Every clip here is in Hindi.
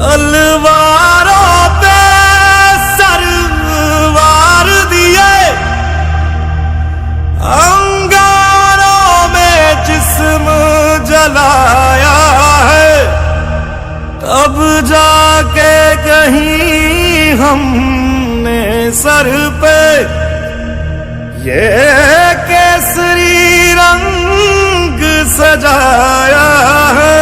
तलवारों पे सरवार दिए, अंगारों में जिस्म जलाया है, तब जाके कहीं हमने सर पे ये केसरी रंग सजाया है।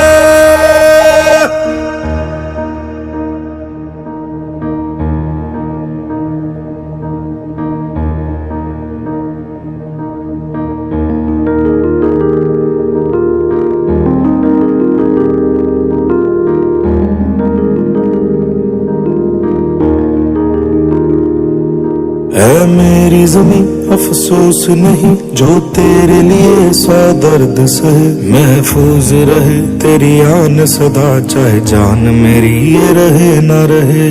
है मेरी ज़मीं अफसोस नहीं, जो तेरे लिए सौ दर्द सहे, महफूज रहे तेरी आन सदा, चाहे जान मेरी ये रहे न रहे।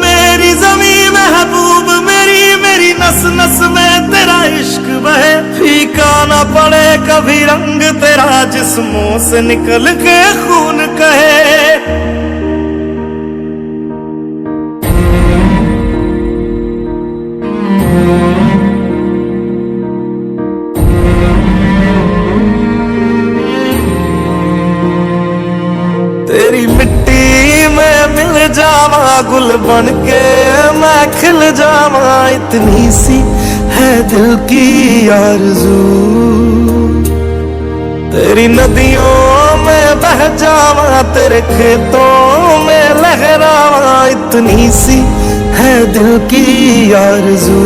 मेरी ज़मीं महबूब मेरी, मेरी नस नस में तेरा इश्क बहे, फीका न पड़े कभी रंग तेरा, जिस्मों से निकल के खून कहे। तेरी मिट्टी में मिल जावा गुल बन के मैं खिल जावा, इतनी सी है दिल की आरज़ू। तेरी नदियों में बह जावा, तेरे खेतों में लहरावा, इतनी सी है दिल की आरज़ू।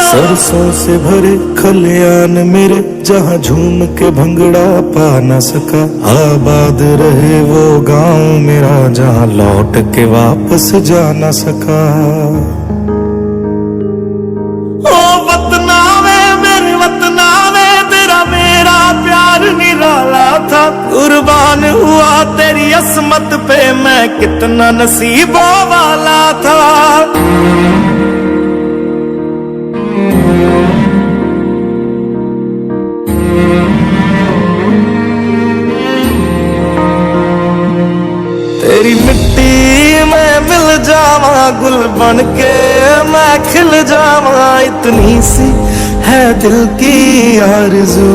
सरसों से भरे खलियान मेरे, जहाँ झूम के भंगड़ा पा न सका, आबाद रहे वो गांव मेरा, जहाँ लौट के वापस जा न सका। ओ वतना में मेरे वतना में तेरा मेरा प्यार निराला था, कुर्बान हुआ तेरी असमत पे मैं कितना नसीबों वाला था। तेरी मिट्टी में मिल जावा गुल बन के मैं खिल जावा, इतनी सी है दिल की आरज़ू।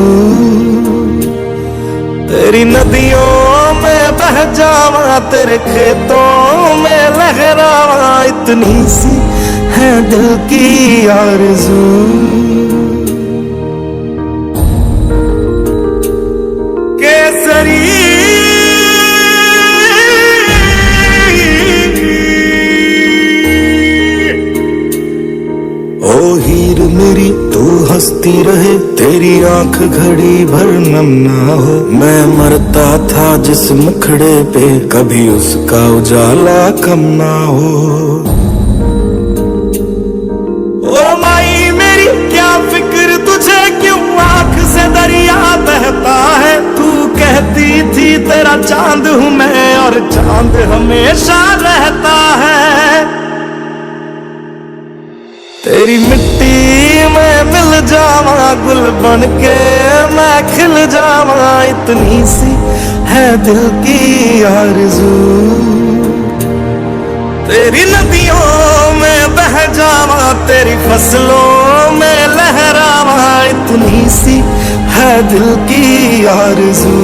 तेरी नदियों में बह जावा, तेरे खेतों में लहरावा, इतनी सी है दिल की आरज़ू। केसरी ओ हीर मेरी तू हंसती रहे, तेरी आंख घड़ी भर नम ना हो, मैं मरता था जिस मुखड़े पे, कभी उसका उजाला कम ना हो। ओ माई मेरी क्या फिक्र तुझे, क्यों आंख से दरिया बहता है, तू कहती थी तेरा चांद हूँ मैं, और चांद हमेशा रहता है। तेरी मिट्टी में मिल जावा गुल बन के मैं खिल जावा, इतनी सी है दिल की आरज़ू। तेरी नदियों में बह जावा, तेरी फसलों में लहरावा, इतनी सी है दिल की आरज़ू।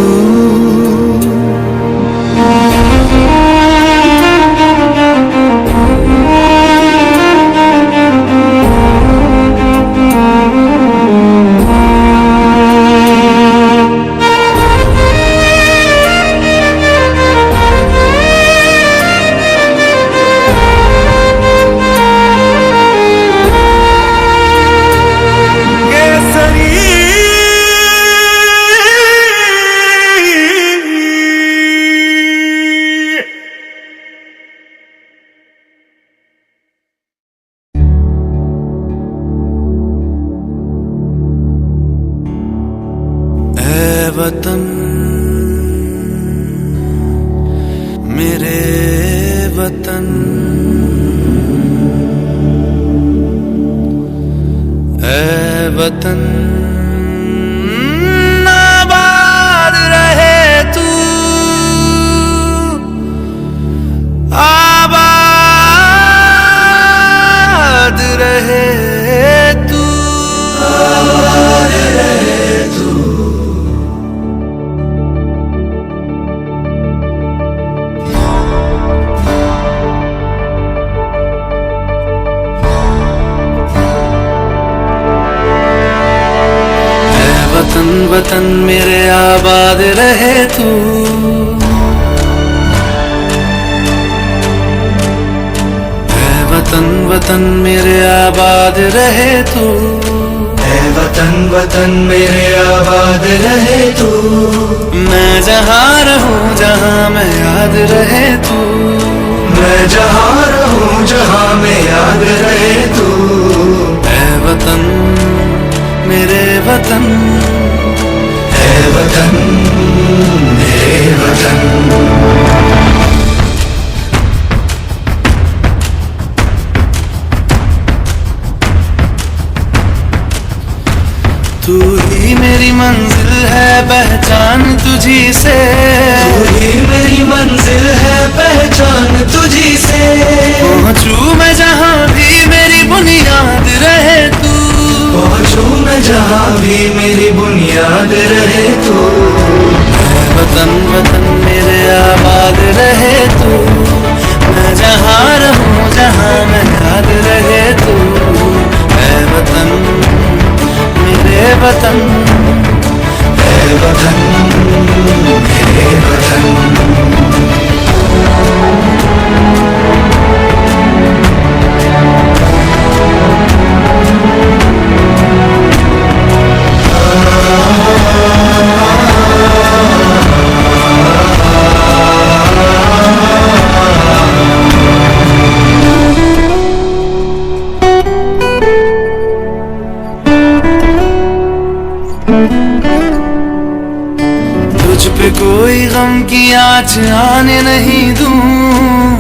केसरी वतन मेरे वतन, ऐ वतन आबाद रहे तू, आबाद रहे तू, आबाद रहे तू। वतन वतन मेरे आबाद रहे तू, ऐ वतन वतन मेरे आबाद रहे तू, ऐ वतन वतन मेरे आबाद रहे तू। मैं जहाँ रहूं जहाँ मैं याद रहे तू, मैं जहाँ रहूं जहाँ मैं याद रहे तू। ऐ वतन मेरे वतन, ऐ वतन मेरे वतन। तू ही मेरी मंजिल है पहचान तुझी से, तू ही मेरी मंजिल है पहचान तुझी से। पहुँचूं मैं जहाँ भी मेरी बुनियाद रहे तू, पहुँचूं मैं जहाँ भी मेरी बुनियाद रहे तू। वतन वतन मेरे आबाद रहे तू, मैं जहाँ रहूं जहाँ मैं याद रहे तू। ऐ वतन मेरे वतन, ऐ वतन मेरे वतन। तुझ पे कोई गम की आँच आने नहीं दूं,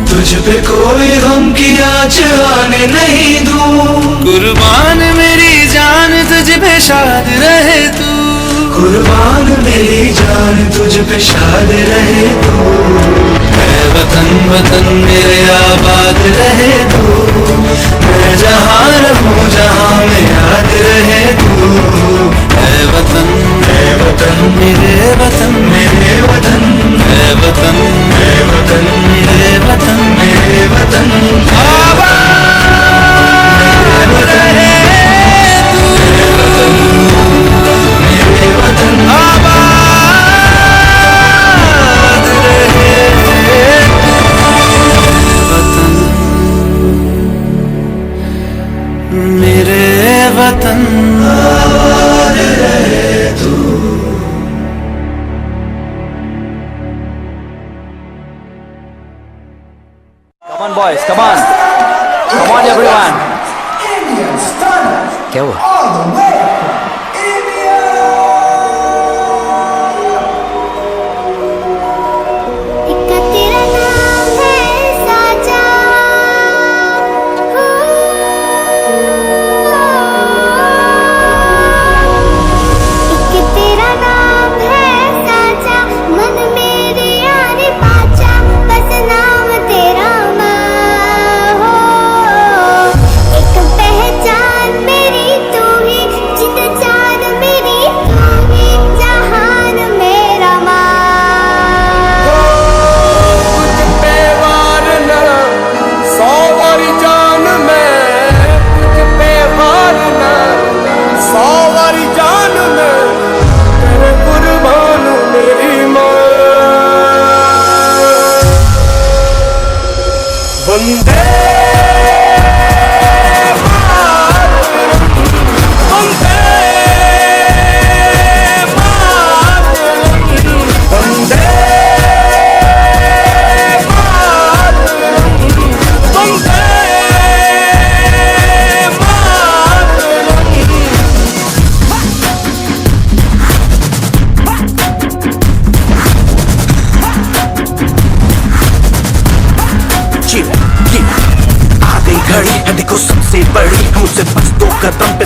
तुझ पे कोई गम की आँच आने नहीं दूं। कुर्बान मेरी जान तुझ पे शाद रहे तू, कुर्बान मेरी जान तुझ पे शाद रहे तू। ऐ वतन वतन मेरे आबाद रहे तू, मैं जहाँ रहूं जहाँ मैं याद रहे तू। ऐ वतन मेरे वतन, मेरे वतन, ऐ वतन मेरे वतन, मेरे वतन। आबाद रहे तू, मेरे वतन, आबाद रहे तू। वतन मेरे वतन, आबाद रहे तू। Come on boys, come on. Come on everyone. क्या हुआ? एक तेरा नाम है साजा, एक तेरा नाम है साजा, मन मेरे यानी पाचा, बस नाम तेरा माँ हो। एक पहचान मेरी तू ही,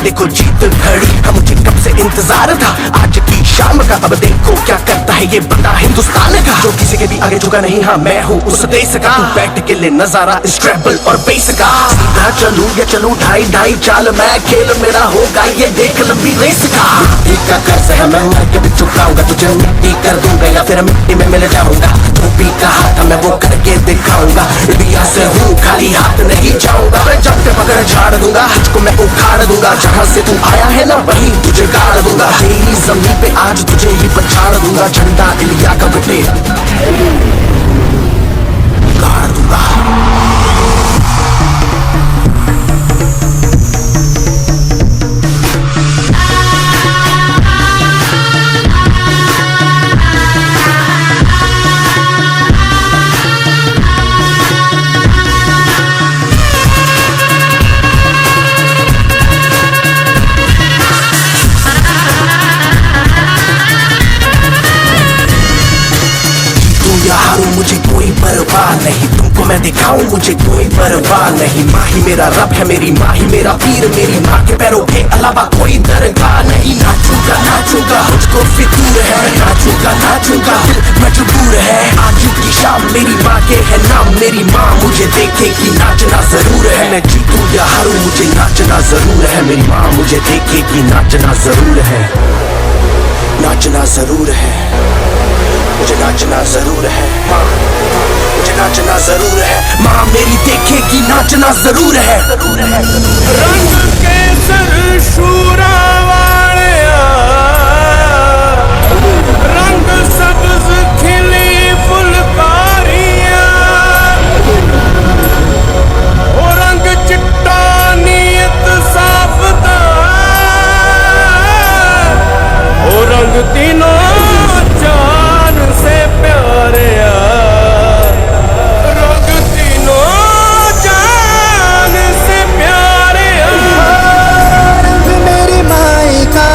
देखो जीत घड़ी का मुझे कब से इंतजार था, आज की शाम का। अब देखो क्या करता है ये बंदा हिंदुस्तान का, जो किसी के भी आगे झुका नहीं। हाँ मैं हूँ उस देश का, तू बैठ के ले नजारा इस ट्रैवल और बेस का। सीधा चलूं या चलूं ढाई ढाई चाल, मैं खेल मेरा होगा ये देख लंबी रेस का। मिट्टी का कर्ज है मैं मर के भी चुकाऊंगा, तुझे मिट्टी कर दूंगा या फिर मिट्टी में मिल जाऊंगा। टोपी कहा था मैं वो करके दिखाऊंगा, इंडिया से हूँ खाली हाथ नहीं जाऊंगा। मैं जब पे पकड़ झाड़ दूंगा, तुझको मैं उखाड़ दूंगा। जहाँ से तू आया है ना वहीं तुझे गाड़ दूंगा। तेरी जमीन पे आज तुझे ही पछाड़ दूंगा, झंडा इंडिया का बेटे गाड़ दूंगा। मुझे कोई परवाह नहीं, तुमको मैं दिखाऊं मुझे कोई परवाह नहीं। माँ ही मेरा रब है, मेरी माँ ही मेरा पीर, मेरी माँ के पैरों के अलावा कोई दरगाह नहीं। नाचूंगा नाचूंगा मुझको फितूर है, नाचूंगा नाचूंगा दिल मजबूर है। आज की शाम मेरी माँ के है नाम, मेरी माँ मुझे देखेगी नाचना जरूर है। मैं जीतूं या हारूं मुझे नाचना जरूर है, मेरी माँ मुझे देखेगी नाचना जरूर है। नाचना जरूर है, मुझे नाचना जरूर है। माँ मुझे नाचना जरूर है, माँ मेरी देखेगी नाचना जरूर है। रंग केसर शूरा वालिया, रंग सब्ज खिली फुलकारियां, ओ रंग चिट्टा नीयत साफता, ओ रंग तीनों जान से प्यारे, रंग तीनों जान से प्यारे। रंग मेरी माई का,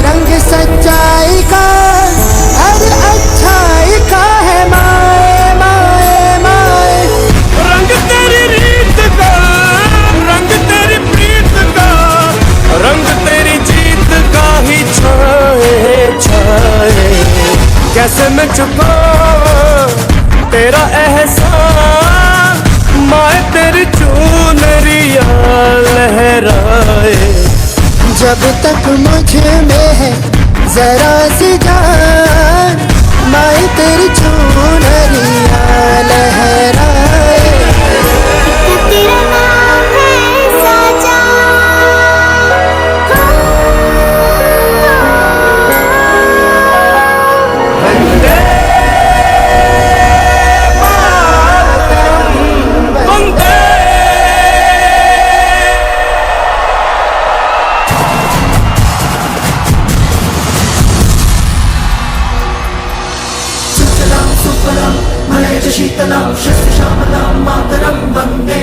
रंग सच्चाई का, हर अच्छाई का है माए माए माए। रंग तेरी रीत का, रंग तेरी प्रीत का, रंग तेरी जीत का ही छाए छाए। कैसे मैं चुका तेरा एहसान, माए तेरी चुनरिया लहराए। जब तक मुझ में है जरा सी जान, माई तेरी चुनरिया लहराए। तेरा नाम है साजा, शीतलां शस्यश्यामलां मातरं वन्दे।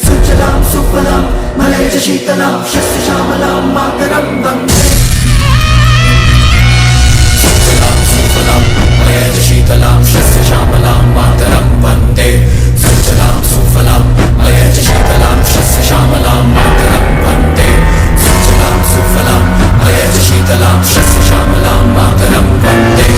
सुजलां सुफलां मलयज शीतलां शस्यश्यामलां मातरं वन्दे। सुजलां सुफलां मलयज शीतलां शस्यश्यामलां मातरं वन्दे। सुजलां सुफलां मलयज शीतलां शस्यश्यामलां मातरं वन्दे। सुजलां सुफलां मलयज शीतलां शस्यश्यामलां मातरं वन्दे।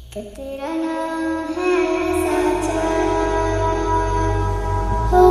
कि तेरा नाम है साचा। हो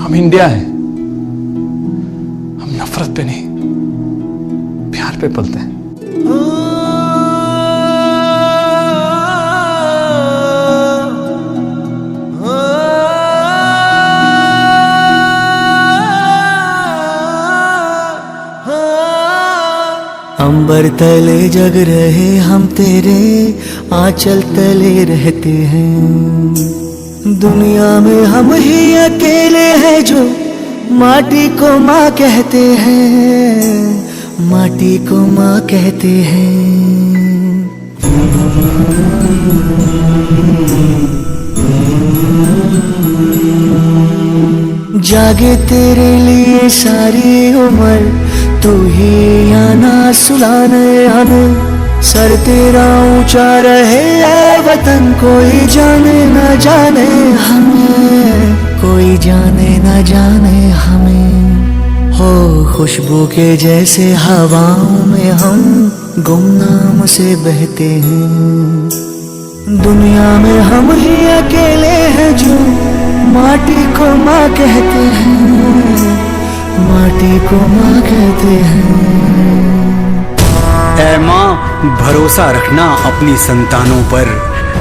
हम इंडिया है, हम नफरत पे नहीं प्यार पे पलते हैं। अंबर तले जग रहे हम तेरे आंचल तले रहते हैं। दुनिया में हम ही अकेले हैं जो माटी को माँ कहते हैं, माटी को माँ कहते हैं। जागे तेरे लिए सारी उम्र, तू ही आना सुलाने हमें। सर तेरा ऊंचा रहे ऐ वतन, कोई जाने न जाने हमें, कोई जाने न जाने हमें। हो खुशबू के जैसे हवाओं में हम गुमनाम से बहते हैं। दुनिया में हम ही अकेले हैं जो माटी को माँ कहते हैं, माटी को माँ कहते हैं। ऐ माँ भरोसा रखना अपनी संतानों पर,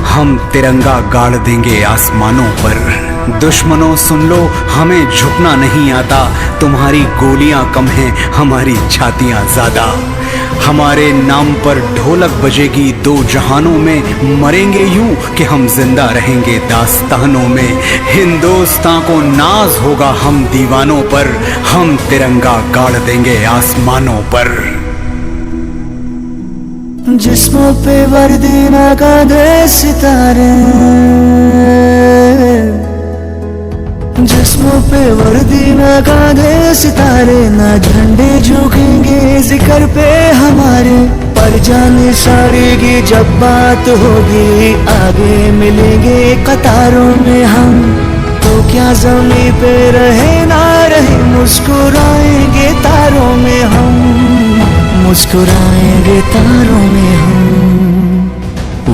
हम तिरंगा गाड़ देंगे आसमानों पर। दुश्मनों सुन लो हमें झुकना नहीं आता, तुम्हारी गोलियां कम हैं हमारी छातियां ज्यादा। हमारे नाम पर ढोलक बजेगी दो जहानों में, मरेंगे यूं कि हम जिंदा रहेंगे दास्तानों में। हिंदुस्तान को नाज होगा हम दीवानों पर, हम तिरंगा गाड़ देंगे आसमानों पर। जिस्मों पे वर्दी ना कांधे सितारे, जिस्मों पे वर्दी ना कांधे सितारे, ना झंडे झुकेंगे जिक्र पे हमारे। पर जाने सारेगी जब बात होगी, आगे मिलेंगे कतारों में हम, तो क्या ज़मीं पे रहे ना रहे, मुस्कुराएंगे तारों में हम, मुस्कुराएंगे तारों में हम।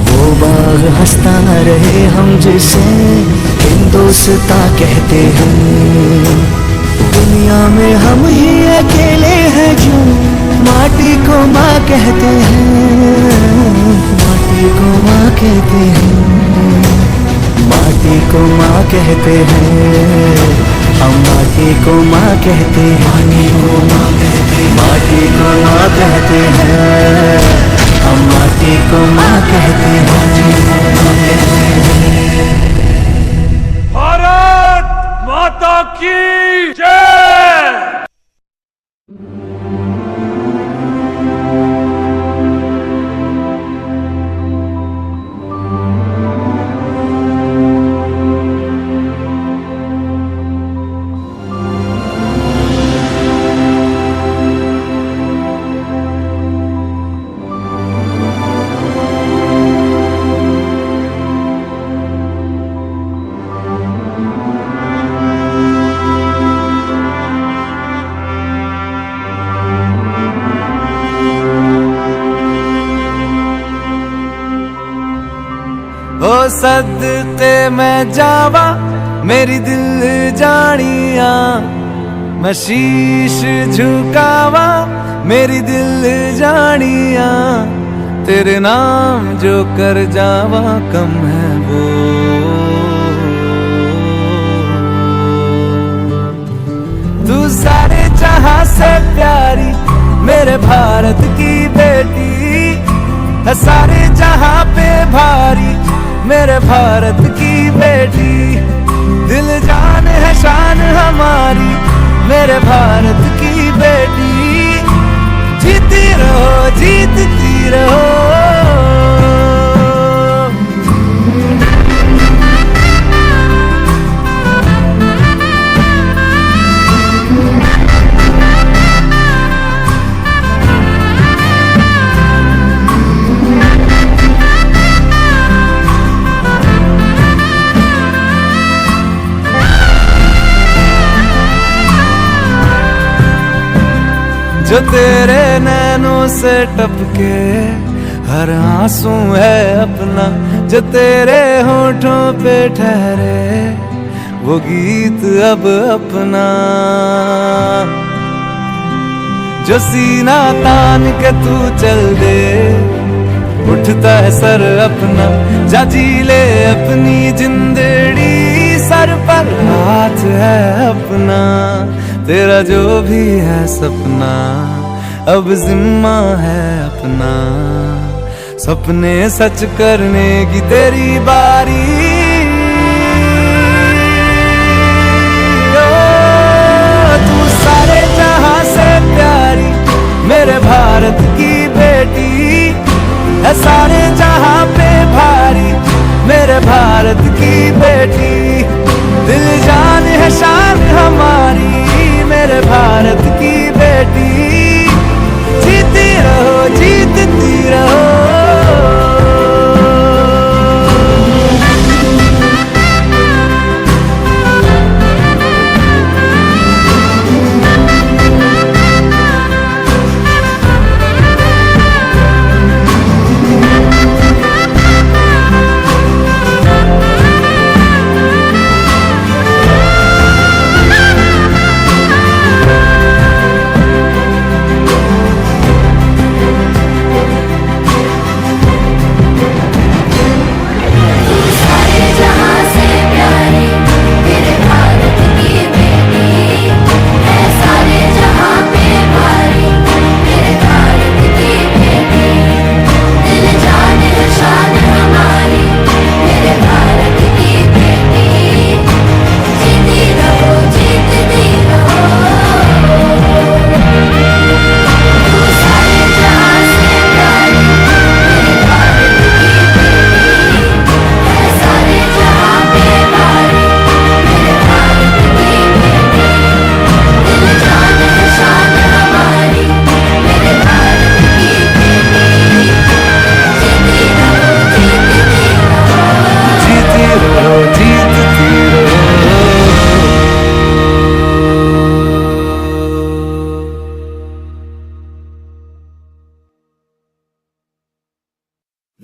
वो बाग हंसता रहे हम जिसे हिंदुस्तां कहते हैं, दुनिया में हम ही अकेले हैं जो माटी को माँ कहते हैं, माटी को माँ कहते हैं, माटी को माँ कहते हैं, हम माटी को माँ कहते हैं, माटी को माँ कहते हैं, हम माटी को माँ कहते हैं। भारत माता की जय। ओ सदते मैं जावा मेरी दिल जानिया, मैं शीश झुकावा मेरी दिल जानिया, तेरे नाम जो कर जावा कम है वो। तू सारे जहां से प्यारी मेरे भारत की बेटी है, सारे जहां पे भारी मेरे भारत की बेटी, दिल जान है शान हमारी मेरे भारत की बेटी, जीती रहो जीतती रहो। जो तेरे नैनों से टपके हर आंसू है अपना, जो तेरे होठों पे ठहरे वो गीत अब अपना, जो सीना तान के तू चल दे उठता है सर अपना, जा जी ले अपनी जिंदड़ी, सर पर हाथ है अपना, तेरा जो भी है सपना अब जिम्मा है अपना, सपने सच करने की तेरी बारी। ओ तू सारे जहां से प्यारी मेरे भारत की बेटी है, सारे जहां पे भारी मेरे भारत की बेटी, दिल जान है शान हमारी मेरे भारत की बेटी, जीती रहो जीतती रहो।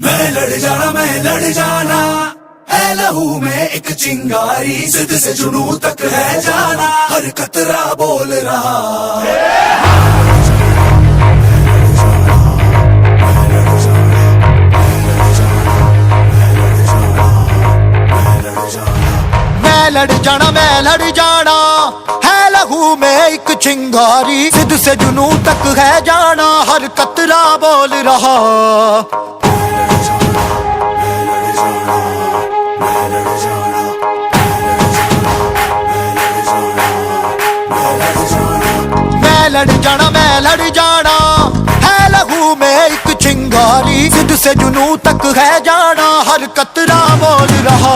मैं लड़ जाना, मैं लड़ जाना, है लहू में एक चिंगारी, जिद से जुनून तक है जाना, हर कतरा बोल रहा। मैं लड़ जाना, है लहू में एक चिंगारी, जिद से जुनून तक है जाना, हर कतरा बोल रहा। मैं लड़ जाना, है लहू में एक चिंगारी, जिद से जुनून तक है जाना, हर कतरा बोल रहा।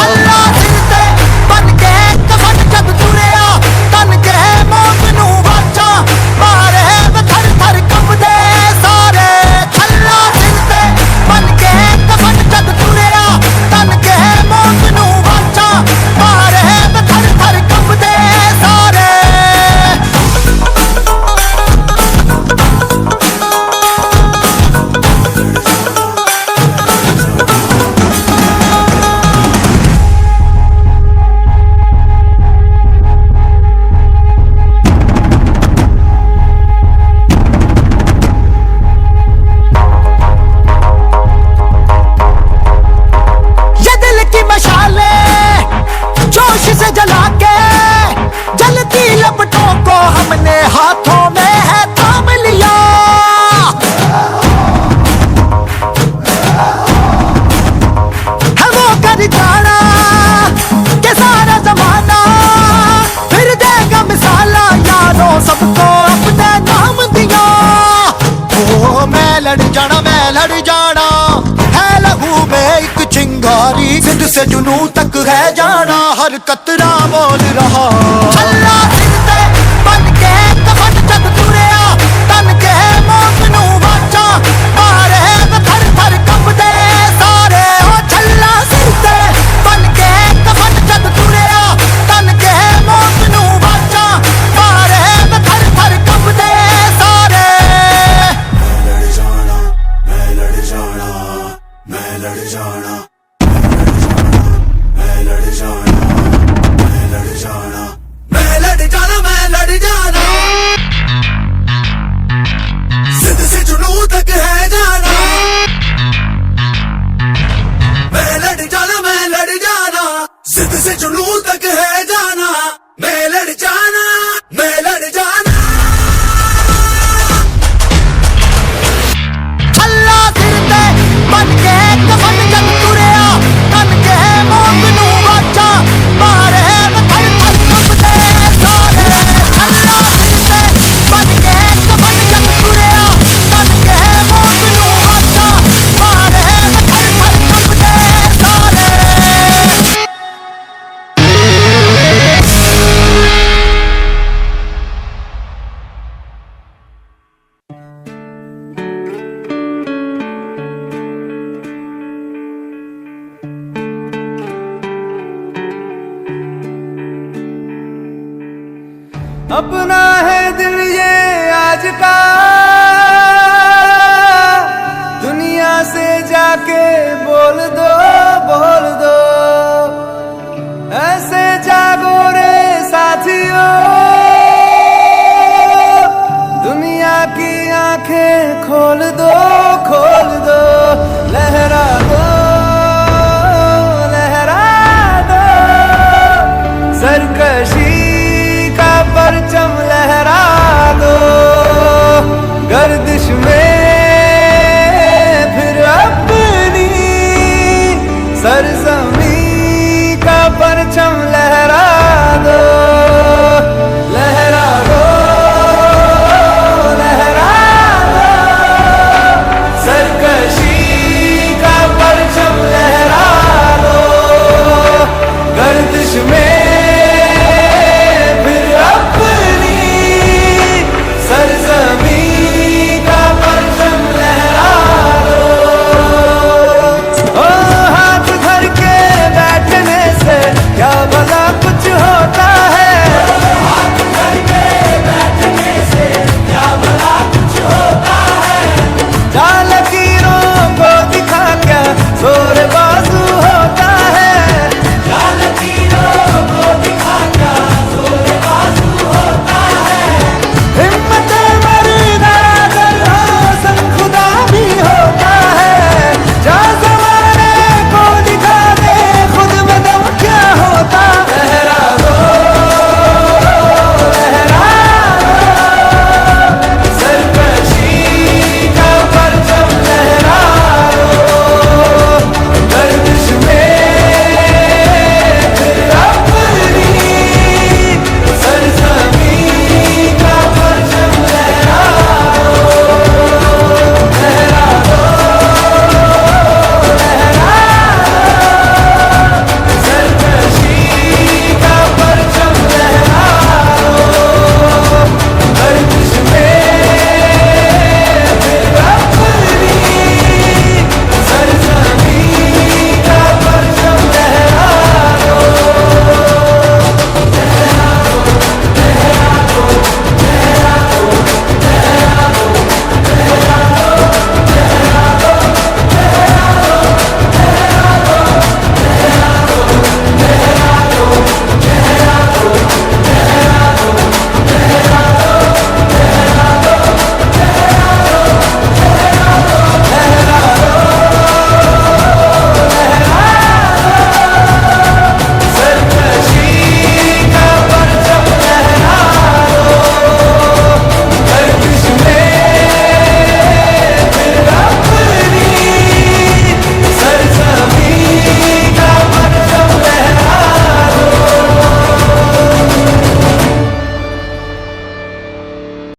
अल्लाह जिंदे बन के कफन जब तुरिया, तन के मौत नू वाचा, मारे थर थर कंबदे सारे। अल्लाह जिंदे बन के कफन जब तुरिया, तन के मौत नू वाचा, मारे थर थर कंबदे सारे। हाथों में है थाम लिया, है वो कर जाना के सारा जमाना, फिर देगा मिसाला यारों सबको अपने नाम दिया। ओ मैं लड़ जाना, है लहू में एक चिंगारी, जिद से जुनून तक है जाना, हर कतरा बोल रहा। अल्लाह जिंदे बन के कफन जब तुरिया, तन के मौत नू वाचा, मारे थर थर कंबदे सारे। ओ छल्ला जिंदे बन के कफन जब तुरिया, तन के मौत नू वाचा, मारे थर थर कंबदे सारे। मैं लड़ जाना, मैं लड़ जाना, मैं लड़ जाना, मैं लड़ जाना, मैं लड़ जाना, मैं लड़ जाना, मैं लड़ जाना, जिद से जुनून तक है जाना। मैं लड़ जाना, मैं लड़ जाना, जिद से जुनून तक है जाना, मैं लड़ जाना, मैं लड़ जाना। अल्लाह जिंदे बन के कफन जब तुरिया, तन के मौत नू वाचा, मारे थर थर कंबदे सारे। अल्लाह जिंदे बन के कफन जब तुरिया, तन के मौत नू वाचा, मारे थर थर कंबदे सारे। अपना है दिल ये आज का, दुनिया से जाके बोल दो, बोल दो, ऐसे जागो रे साथियों, दुनिया की आंखें खोल दो, खोल दो, लहरा दो, लहरा दो, सरकशी का परचम लहरा दो, गर्दिश में फिर अपनी सर